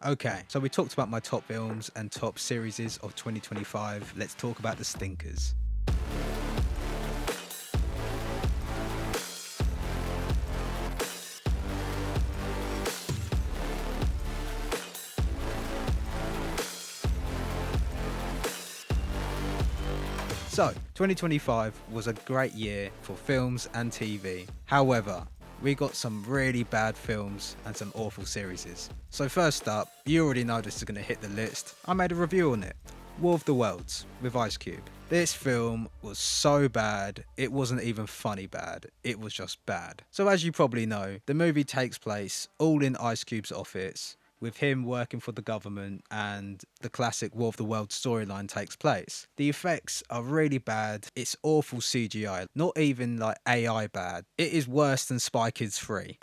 Okay, so we talked about my top films and top series of 2025. Let's talk about the stinkers. So, 2025 was a great year for films and TV. However, we got some really bad films and some awful series. So first up, you already know this is going to hit the list. I made a review on it. War of the Worlds with Ice Cube. This film was so bad, it wasn't even funny bad, it was just bad. So as you probably know, the movie takes place all in Ice Cube's office, with him working for the government, and the classic War of the Worlds storyline takes place. The effects are really bad, it's awful CGI, not even like AI bad. It is worse than Spy Kids 3.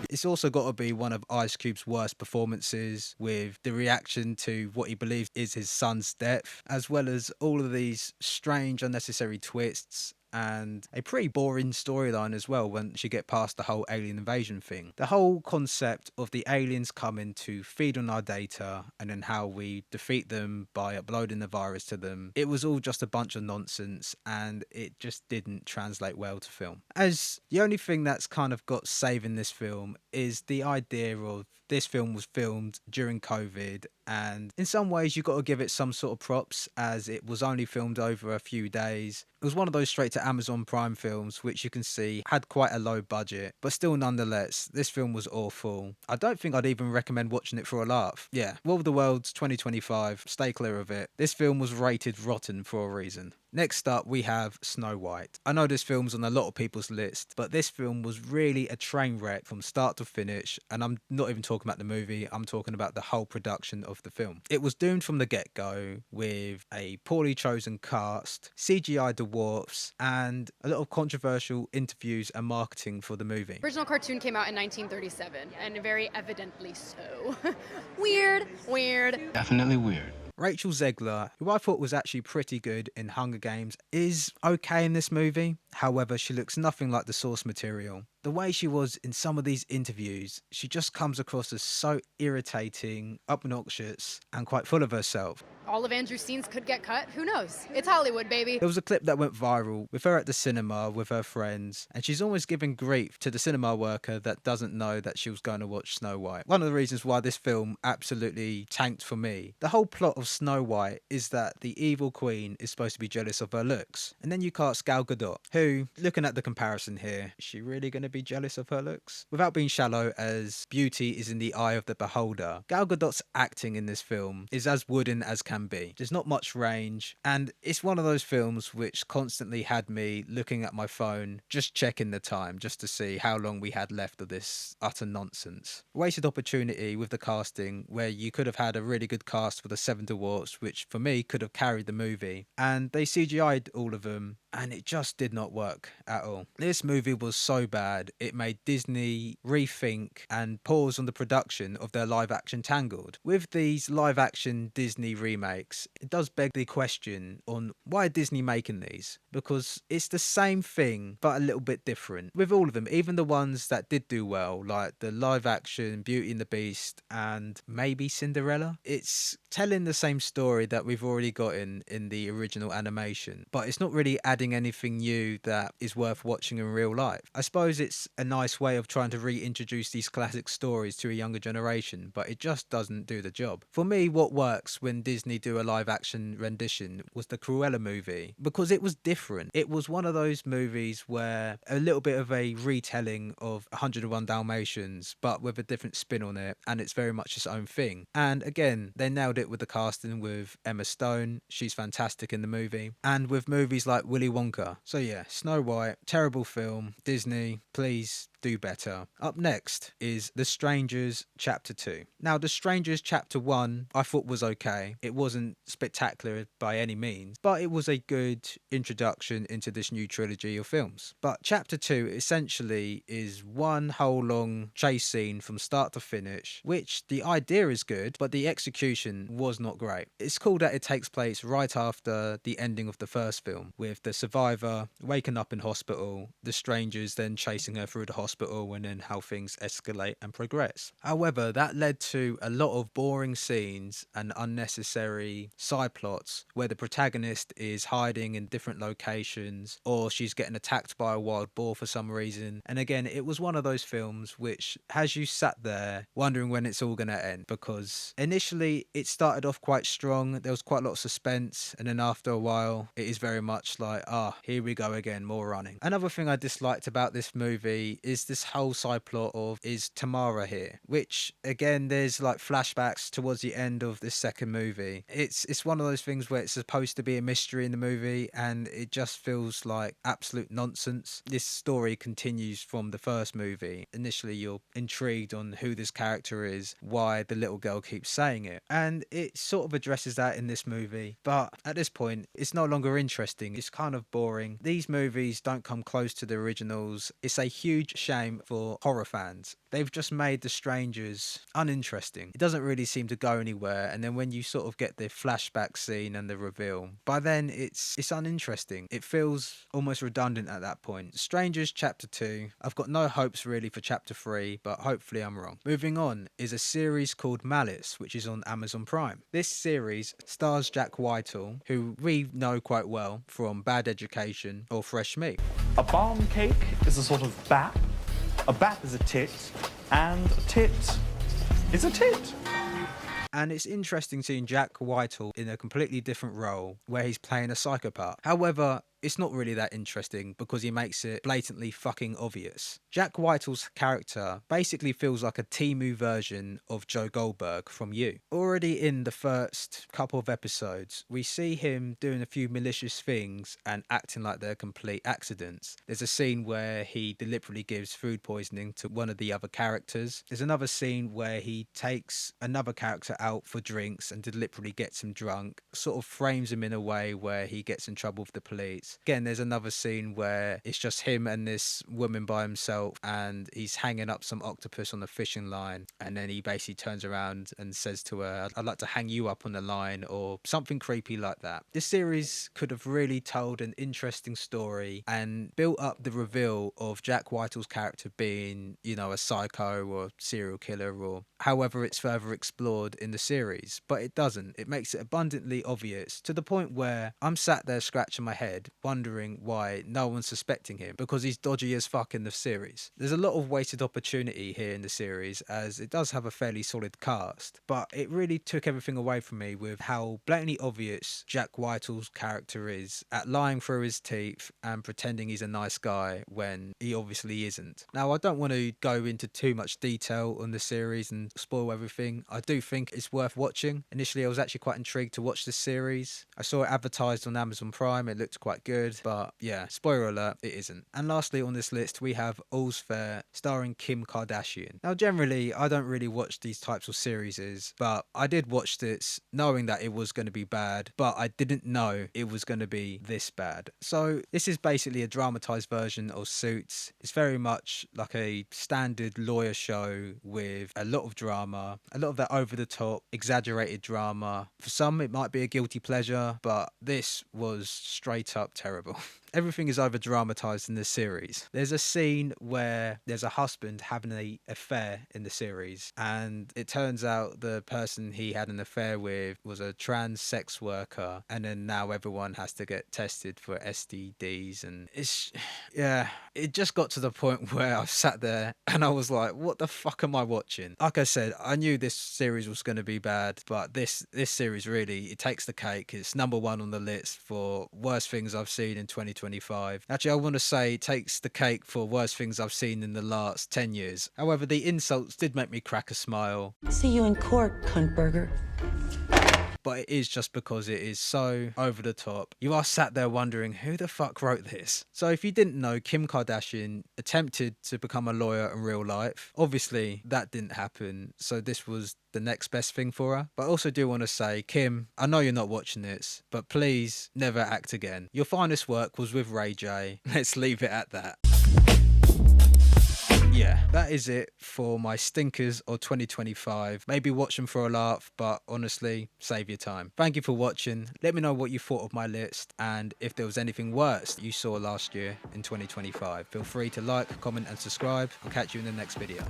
It's also got to be one of Ice Cube's worst performances, with the reaction to what he believes is his son's death, as well as all of these strange, unnecessary twists and a pretty boring storyline as well once you get past the whole alien invasion thing. The whole concept of the aliens coming to feed on our data and then how we defeat them by uploading the virus to them, it was all just a bunch of nonsense and it just didn't translate well to film. As the only thing that's kind of got saving this film is the idea of this film was filmed during COVID, and in some ways you got to give it some sort of props as it was only filmed over a few days. It was one of those straight to Amazon Prime films, which you can see had quite a low budget, but still nonetheless, this film was awful. I don't think I'd even recommend watching it for a laugh. Yeah, War of the Worlds 2025, stay clear of it. This film was rated rotten for a reason. Next up, we have Snow White. I know this film's on a lot of people's list, but this film was really a train wreck from start to finish, and I'm not even talking about the movie, I'm talking about the whole production of the film. It was doomed from the get-go, with a poorly chosen cast, CGI dwarfs, and a lot of controversial interviews and marketing for the movie. Original cartoon came out in 1937, and very evidently so. Weird. Definitely weird. Rachel Zegler, who I thought was actually pretty good in Hunger Games, is okay in this movie. However, she looks nothing like the source material. The way she was in some of these interviews, she just comes across as so irritating, obnoxious, and quite full of herself. All of Andrew's scenes could get cut. Who knows? It's Hollywood, baby. There was a clip that went viral with her at the cinema with her friends, and she's almost giving grief to the cinema worker that doesn't know that she was going to watch Snow White. One of the reasons why this film absolutely tanked for me. The whole plot of Snow White is that the evil queen is supposed to be jealous of her looks. And then you cast Gal Gadot, who, looking at the comparison here, is she really going to be jealous of her looks? Without being shallow, as beauty is in the eye of the beholder, Gal Gadot's acting in this film is as wooden as can be. There's not much range, and it's one of those films which constantly had me looking at my phone, just checking the time, just to see how long we had left of this utter nonsense. Wasted opportunity with the casting, where you could have had a really good cast for the Seven Dwarfs, which for me could have carried the movie, and they CGI'd all of them, and it just did not work at all. This movie was so bad, it made Disney rethink and pause on the production of their live action Tangled. With these live action Disney remakes, it does beg the question on why Disney making these, because it's the same thing but a little bit different. With all of them, even the ones that did do well, like the live action Beauty and the Beast and maybe Cinderella, it's telling the same story that we've already got in the original animation, but it's not really adding anything new that is worth watching in real life. I suppose it's a nice way of trying to reintroduce these classic stories to a younger generation, but it just doesn't do the job. For me, what works when Disney do a live action rendition was the Cruella movie, because it was different. It was one of those movies where a little bit of a retelling of 101 Dalmatians, but with a different spin on it, and it's very much its own thing. And again, they nailed it with the casting with Emma Stone. She's fantastic in the movie. And with movies like Willy Wonka. So yeah, Snow White, terrible film. Disney, please do better. Up next is The Strangers Chapter 2. Now, The Strangers Chapter 1 I thought was okay. It wasn't spectacular by any means, but it was a good introduction into this new trilogy of films. But Chapter 2 essentially is one whole long chase scene from start to finish, which the idea is good, but the execution was not great. It's cool that it takes place right after the ending of the first film, with the survivor waking up in hospital, the strangers then chasing her through the hospital, and then how things escalate and progress. However, that led to a lot of boring scenes and unnecessary side plots where the protagonist is hiding in different locations or she's getting attacked by a wild boar for some reason. And again, it was one of those films which has you sat there wondering when it's all going to end, because initially it started off quite strong, there was quite a lot of suspense, and then after a while it is very much like, here we go again, more running. Another thing I disliked about this movie is this whole side plot of, is Tamara here? Which again, there's like flashbacks towards the end of this second movie. It's one of those things where it's supposed to be a mystery in the movie and it just feels like absolute nonsense. This story continues from the first movie. Initially you're intrigued on who this character is, why the little girl keeps saying it, and it sort of addresses that in this movie, but at this point it's no longer interesting. It's kind of boring. These movies don't come close to the originals. It's a huge shame for horror fans. They've just made The Strangers uninteresting. It doesn't really seem to go anywhere, and then when you sort of get the flashback scene and the reveal, by then it's uninteresting. It feels almost redundant at that point. Strangers Chapter 2. I've got no hopes really for Chapter 3, but hopefully I'm wrong. Moving on is a series called Malice, which is on Amazon Prime. This series stars Jack Whitehall, who we know quite well from Bad Education or Fresh Meat. A barn cake is a sort of bat, a bat is a tit, and a tit is a tit. And it's interesting seeing Jack Whitehall in a completely different role where he's playing a psychopath. However, it's not really that interesting because he makes it blatantly fucking obvious. Jack Whitehall's character basically feels like a Timu version of Joe Goldberg from You. Already in the first couple of episodes, we see him doing a few malicious things and acting like they're complete accidents. There's a scene where he deliberately gives food poisoning to one of the other characters. There's another scene where he takes another character out for drinks and deliberately gets him drunk, sort of frames him in a way where he gets in trouble with the police. Again, there's another scene where it's just him and this woman by himself and he's hanging up some octopus on a fishing line, and then he basically turns around and says to her, I'd like to hang you up on the line, or something creepy like that. This series could have really told an interesting story and built up the reveal of Jack Whitehall's character being, you know, a psycho or serial killer, or however it's further explored in the series, but it doesn't. It makes it abundantly obvious to the point where I'm sat there scratching my head wondering why no one's suspecting him, because he's dodgy as fuck in the series. There's a lot of wasted opportunity here in the series, as it does have a fairly solid cast, but it really took everything away from me with how blatantly obvious Jack Whitehall's character is at lying through his teeth and pretending he's a nice guy when he obviously isn't. Now, I don't want to go into too much detail on the series and spoil everything. I do think it's worth watching. Initially I was actually quite intrigued to watch this series. I saw it advertised on Amazon Prime, it looked quite good, but yeah, spoiler alert, it isn't. And lastly on this list we have All's Fair, starring Kim Kardashian. Now generally I don't really watch these types of series, but I did watch this knowing that it was going to be bad, but I didn't know it was going to be this bad. So this is basically a dramatized version of Suits. It's very much like a standard lawyer show with a lot of drama, a lot of that over the top exaggerated drama. For some it might be a guilty pleasure, but this was straight up terrible. Everything is over dramatized in this series. There's a scene where there's a husband having an affair in the series, and it turns out the person he had an affair with was a trans sex worker, and then now everyone has to get tested for STDs, and it just got to the point where I sat there and I was like, what the fuck am I watching? Like I said, I knew this series was going to be bad, but this series really, it takes the cake. It's number one on the list for worst things I've seen in 2025. Actually, I want to say it takes the cake for worst things I've seen in the last 10 years. However, the insults did make me crack a smile. See you in court, cunt burger. But it is just because it is so over the top. You are sat there wondering, who the fuck wrote this? So if you didn't know, Kim Kardashian attempted to become a lawyer in real life. Obviously, that didn't happen. So this was the next best thing for her. But I also do want to say, Kim, I know you're not watching this, but please never act again. Your finest work was with Ray J. Let's leave it at that. yeah, that is it for my stinkers of 2025. Maybe watch them for a laugh, but honestly, save your time. Thank you for watching. Let me know what you thought of my list, and if there was anything worse you saw last year in 2025. Feel free to like, comment and subscribe. I'll catch you in the next video.